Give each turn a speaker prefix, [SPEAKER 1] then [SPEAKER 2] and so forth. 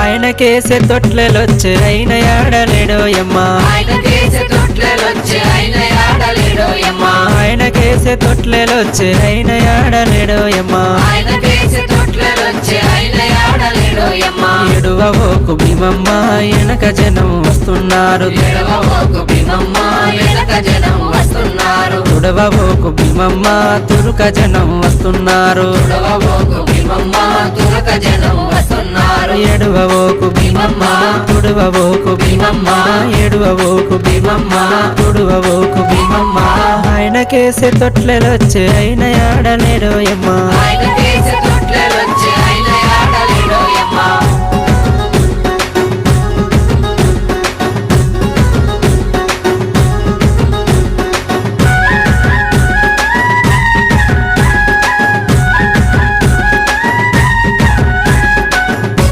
[SPEAKER 1] ఆయనకేసే తొట్లెలొచ్చే అయిన ఆడలేడోయమ్మ
[SPEAKER 2] ఆయనకేసే తొట్లెలొచ్చే అయిన ఆడలేడోయమ్మ
[SPEAKER 1] ఆయనకేసే తొట్లెలొచ్చే అయిన ఆడలేడోయమ్మ
[SPEAKER 2] ఆయనకేసే తొట్లెలొచ్చే అయిన ఆడలేడోయమ్మ
[SPEAKER 1] ఎడువవోకు భీమమ్మ వెనక జనం వస్తున్నారు
[SPEAKER 2] ఎడవబోకు భీమమ్మ వెనక జనం వస్తున్నారు
[SPEAKER 1] తుడవవోకు భీమమ్మ తురుక జనం వస్తున్నారు
[SPEAKER 2] ఎడవబోకు భీమమ్మ తురక జనం వస్తున్నారు
[SPEAKER 1] ఎడువవోకు భీమమ్మ తుడవవోకు భీమమ్మ ఎడువవోకు భీమమ్మ తుడవవోకు భీమమ్మ ఆయనకేసే తొట్లెలొచ్చే అయిన ఆడలేడోయమ్మ
[SPEAKER 2] ఆయనకే